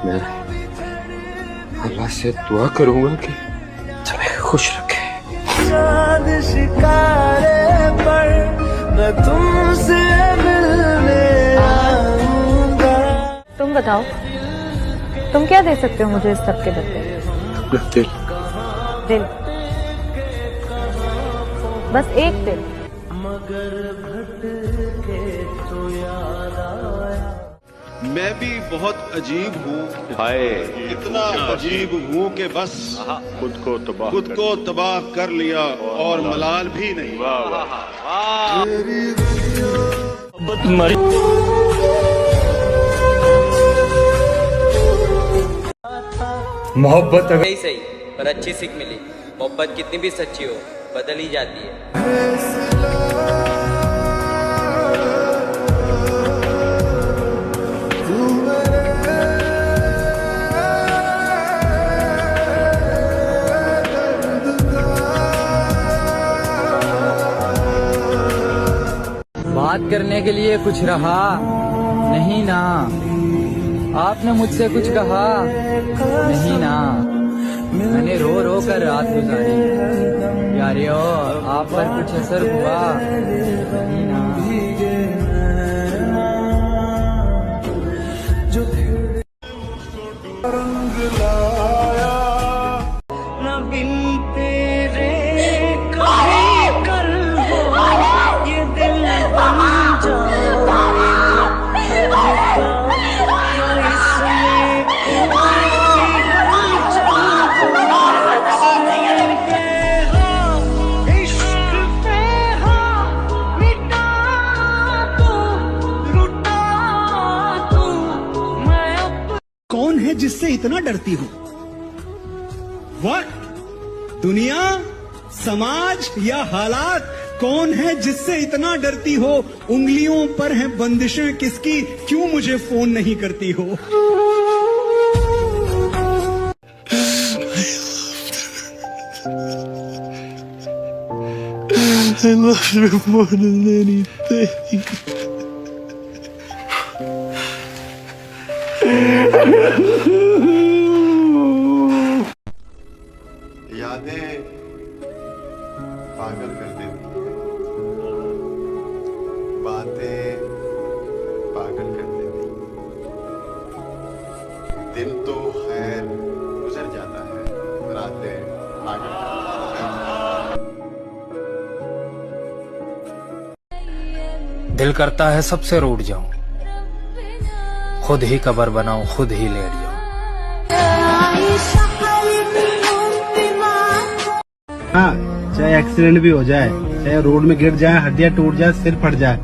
मैं अल्लाह से दुआ करूंगा कि तुम्हें खुश रखे। चांद शिकारे पर मैं तुमसे मिलने आऊंगा। तुम बताओ, तुम क्या दे सकते हो मुझे इस सब के बदले? अपना दिल। दिल? बस एक दिल? मैं भी बहुत अजीब हूँ। हाय, इतना अजीब हूँ कि बस खुद को तबाह कर लिया और मलाल भी नहीं। मोहब्बत सही सही पर अच्छी सीख मिली। मोहब्बत कितनी भी सच्ची हो बदल ही जाती है। बात करने के लिए कुछ रहा नहीं ना, आपने मुझसे कुछ कहा नहीं ना, मैंने रो रो कर रात गुजारी, यारियो आप पर कुछ असर हुआ नहीं ना। रंग लाया न बिन तेरे कभी कल हो ये दिल बन जाएगा। कौन है जिससे इतना डरती हो? वक्त, दुनिया, समाज या हालात? कौन है जिससे इतना डरती हो? उंगलियों पर हैं बंदिशें किसकी, क्यों मुझे फोन नहीं करती हो? I love you more than anything. यादें पागल कर देती हैं, बातें पागल कर देती हैं। दिन तो खैर गुजर जाता है, रातें पागल कर देती हैं। दिल करता है सबसे रूठ जाऊं, खुद ही कब्र बनाऊं, खुद ही लेट जाऊं। हाँ, चाहे एक्सीडेंट भी हो जाए, चाहे रोड में गिर जाए, हड्डियां टूट जाए, सिर फट जाए,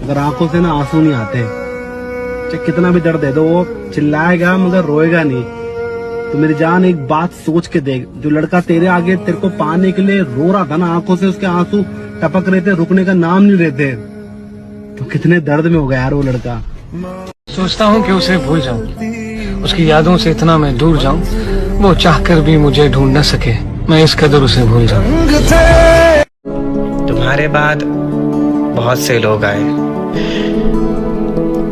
अगर आंखों से ना आंसू नहीं आते, चाहे कितना भी दर्द दे दो, वो चिल्लाएगा मगर रोएगा नहीं। तो मेरी जान एक बात सोच के देख, जो लड़का तेरे आगे तेरे को पाने के लिए रो रहा था ना, आंखों से उसके आंसू टपक रहे थे, रुकने का नाम नहीं लेते, तो कितने दर्द में हो गया यार वो लड़का। सोचता हूँ कि उसे भूल जाऊं, उसकी यादों से इतना मैं दूर जाऊं, वो चाहकर भी मुझे ढूंढ न सके, मैं इस कदर उसे भूल जाऊं। तुम्हारे बाद बहुत से लोग आए,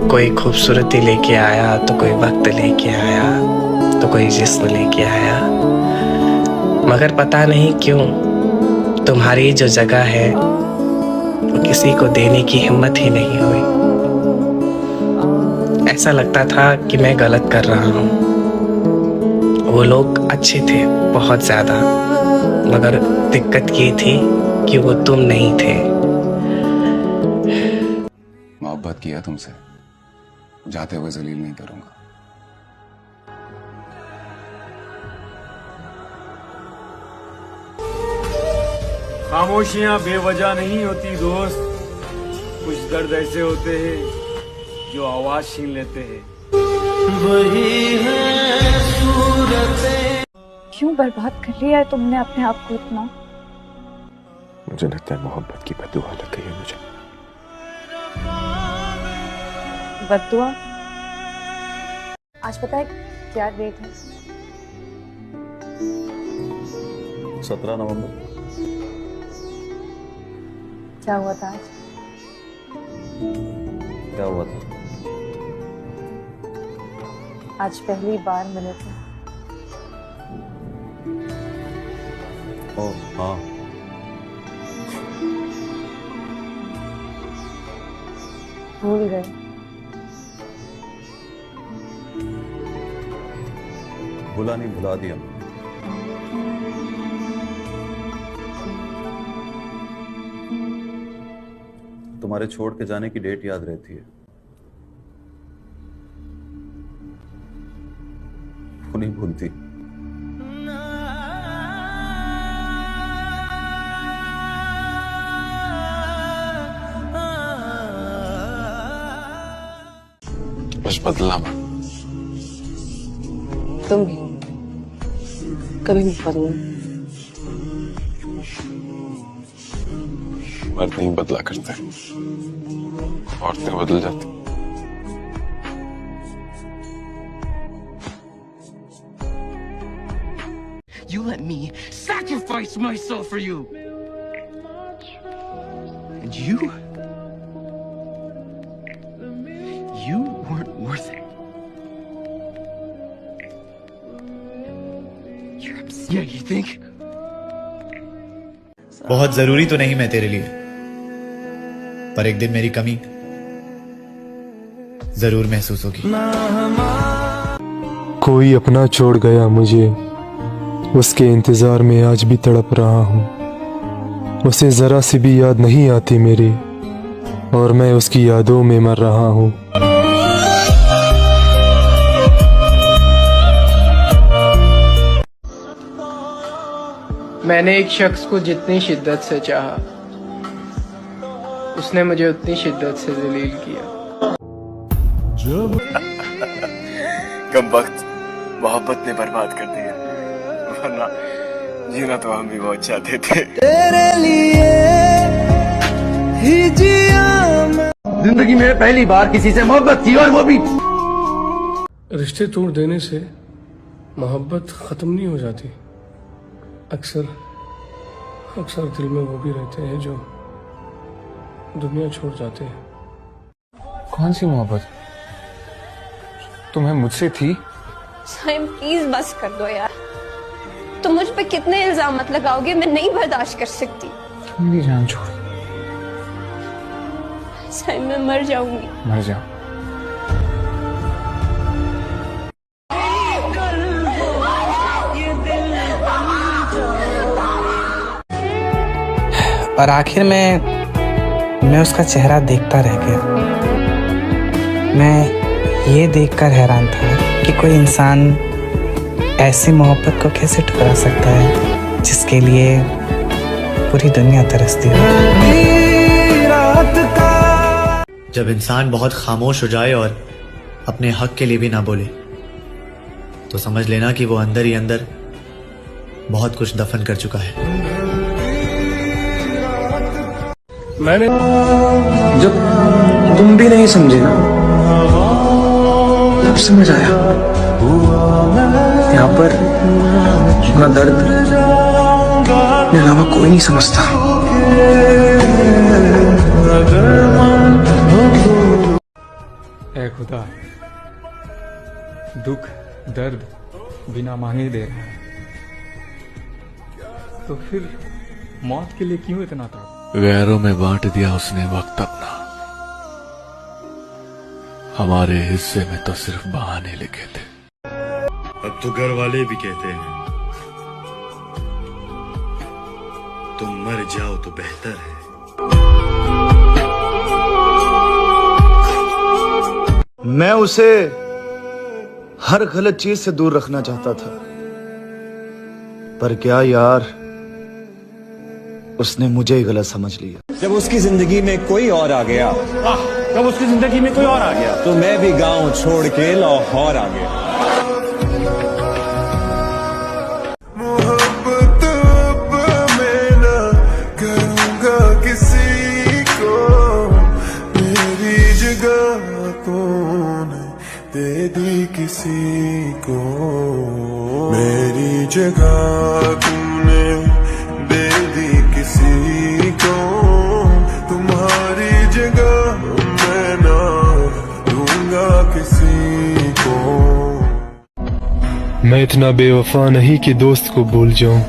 कोई खूबसूरती लेके आया, तो कोई वक्त लेके आया, तो कोई जिस्म लेके आया, मगर पता नहीं क्यों तुम्हारी जो जगह है वो किसी को देने की हिम्मत ही नहीं हुई। ऐसा लगता था कि मैं गलत कर रहा हूँ। वो लोग अच्छे थे बहुत ज्यादा, मगर दिक्कत ये थी कि वो तुम नहीं थे। मोहब्बत किया तुमसे, जाते हुए जलील नहीं करूंगा। खामोशियां बेवजह नहीं होती दोस्त, कुछ दर्द ऐसे होते हैं जो आवाज छीन लेते हैं। वही है सूरतें। क्यों बर्बाद कर लिया है तुमने अपने आप को इतना? मुझे लगता है मोहब्बत की बद्दुआ लग गई है मुझे। बद्दुआ? आज पता है क्या डेट है? 17 नवंबर। क्या हुआ था आज? क्या हुआ था? आज पहली बार मिले थे। ओ हाँ, भूल गए। भुला नहीं, भुला दिया। तुम्हारे छोड़ के जाने की डेट याद रहती है, वो नहीं भूलती। बस बदलना मत। तुम भी कभी मत बदलना। मर्द नहीं बदला करते, औरतें बदल जाती। You let me sacrifice myself for you. And you weren't worth it. You're upset. Yeah, you think? बहुत जरूरी तो नहीं मैं तेरे लिए, पर एक दिन मेरी कमी जरूर महसूस होगी। कोई अपना छोड़ गया मुझे, उसके इंतजार में आज भी तड़प रहा हूँ। उसे जरा सी भी याद नहीं आती मेरी, और मैं उसकी यादों में मर रहा हूँ। मैंने एक शख्स को जितनी शिद्दत से चाहा, उसने मुझे उतनी शिद्दत से जलील किया। कम वक्त मोहब्बत ने बर्बाद कर दिया, वरना जीना तो हम भी बहुत चाहते थे। तेरे लिए ही जिया मैं। जिंदगी में पहली बार किसी से मोहब्बत की, और वो भी। रिश्ते तोड़ देने से मोहब्बत खत्म नहीं हो जाती। अक्सर दिल में वो भी रहते हैं जो दुनिया छोड़ जाते हैं। कौन सी मोहब्बत तुम्हें मुझसे थी? साइम प्लीज बस कर दो यार, तुम मुझ पे कितने इल्जाम मत लगाओगे, मैं नहीं बर्दाश्त कर सकती। तुम भी जान छोड़। साइम मैं मर जाऊंगी। मर जाओ। और आखिर में मैं उसका चेहरा देखता रह गया। मैं ये देखकर हैरान था कि कोई इंसान ऐसी मोहब्बत को कैसे ठुकरा सकता है जिसके लिए पूरी दुनिया तरसती है। जब इंसान बहुत खामोश हो जाए और अपने हक के लिए भी ना बोले, तो समझ लेना कि वो अंदर ही अंदर बहुत कुछ दफन कर चुका है। मैंने जब तुम भी नहीं समझे ना, तब समझ आया यहाँ पर अपना दर्द मेरे अलावा कोई नहीं समझता। ऐ खुदा, दुख दर्द बिना मांगे दे रहा है, तो फिर मौत के लिए क्यों इतना था? गैरों में बांट दिया उसने वक्त अपना, हमारे हिस्से में तो सिर्फ बहाने लिखे थे। अब तो घर वाले भी कहते हैं तुम मर जाओ तो बेहतर है। मैं उसे हर गलत चीज से दूर रखना चाहता था, पर क्या यार, उसने मुझे ही गलत समझ लिया। जब उसकी जिंदगी में कोई और आ गया, तो मैं भी गांव छोड़ के लाहौर आ गया। मोहब्बत मैं ना करूंगा किसी को, मेरी जगह कौन दे दी किसी को, मेरी जगह तूने दे दी किसी को, तुम्हारी जगह मैं ना दूंगा किसी को। मैं इतना बेवफा नहीं कि दोस्त को भूल जाऊं।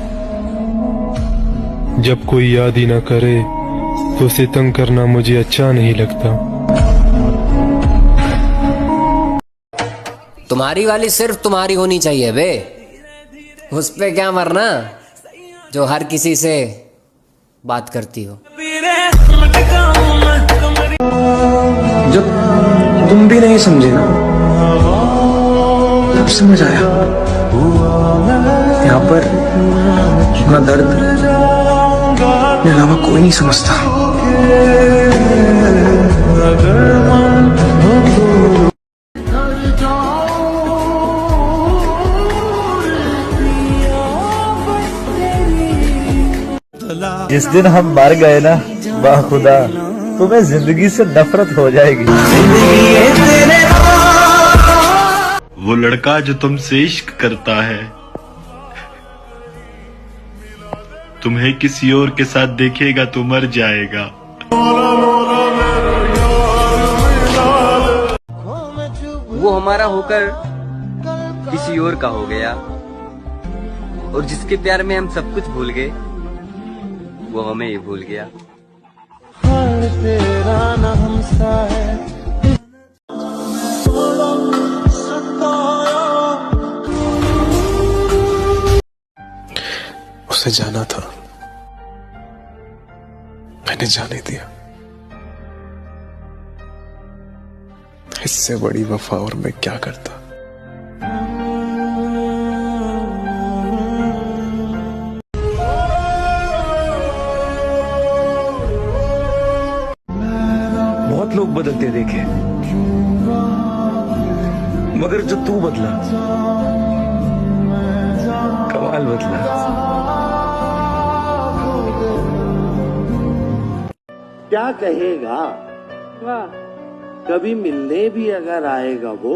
जब कोई याद ही ना करे तो उसे तंग करना मुझे अच्छा नहीं लगता। तुम्हारी वाली सिर्फ तुम्हारी होनी चाहिए बे, उस पे क्या मरना जो हर किसी से बात करती हो। जब तुम भी नहीं समझे ना तब समझ आया, यहाँ पर अपना दर्द मेरे अलावा कोई नहीं समझता। जिस दिन हम मर गए ना, वाह खुदा, तुम्हें जिंदगी से नफरत हो जाएगी। वो लड़का जो तुमसे इश्क करता है, तुम्हें किसी और के साथ देखेगा तो मर जाएगा। वो हमारा होकर किसी और का हो गया, और जिसके प्यार में हम सब कुछ भूल गए वो हमें ही भूल गया। उसे जाना था, मैंने जाने दिया। इससे बड़ी वफा और मैं क्या करता। बहुत लोग बदलते देखे, मगर जो तू बदला, कमाल बदला। क्या कहेगा, कभी मिलने भी अगर आएगा वो,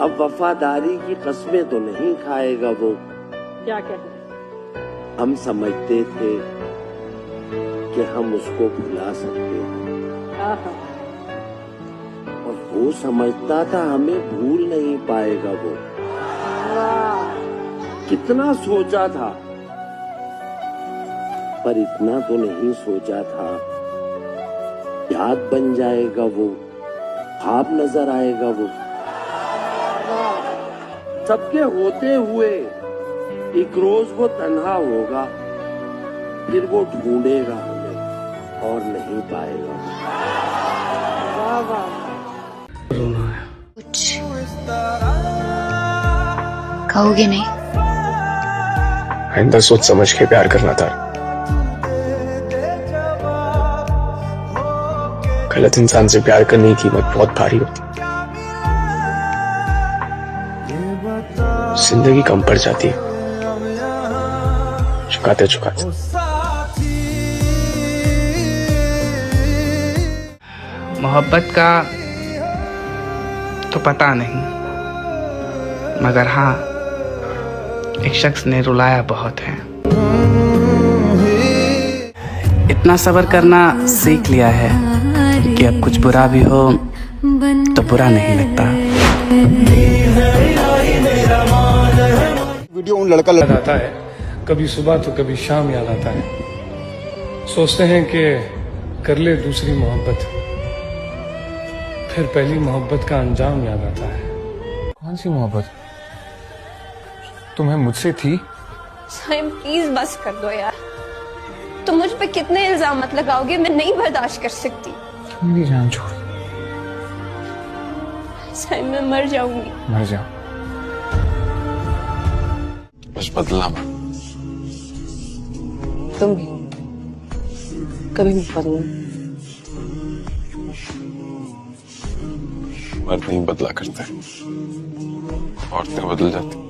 अब वफादारी की कस्में तो नहीं खाएगा वो। क्या कहे? हम समझते थे कि हम उसको भुला सकते हैं, और वो समझता था हमें भूल नहीं पाएगा वो। कितना सोचा था, पर इतना तो नहीं सोचा था याद बन जाएगा वो, ख्वाब नजर आएगा वो। सबके होते हुए एक रोज वो तन्हा होगा, फिर वो ढूंढेगा हमें और नहीं पाएगा। कुछ कहोगे नहीं? आइंदा सोच समझ के प्यार करना था। गलत इंसान से प्यार करने की कीमत बहुत भारी होती, जिंदगी कम पड़ जाती है चुकाते चुकाते। मोहब्बत का तो पता नहीं, मगर हाँ, एक शख्स ने रुलाया बहुत है। इतना सब्र करना सीख लिया है कि अब कुछ बुरा भी हो तो बुरा नहीं लगता। वीडियो उन लड़का याद आता है, कभी सुबह तो कभी शाम याद आता है। सोचते हैं कि कर ले दूसरी मोहब्बत, फिर पहली मोहब्बत का अंजाम याद आता है। कौन सी मोहब्बत तुम्हें मुझसे थी? साइम प्लीज बस कर दो यार, तुम मुझ पे कितने इल्जाम मत लगाओगे, मैं नहीं बर्दाश्त कर सकती। मेरी जान छोड़। साइम मैं मर जाऊंगी। मर जाओ, बस बदला मत। तुम भी कभी मत बदलना। मर्द नहीं बदला करते, औरतें बदल जाती।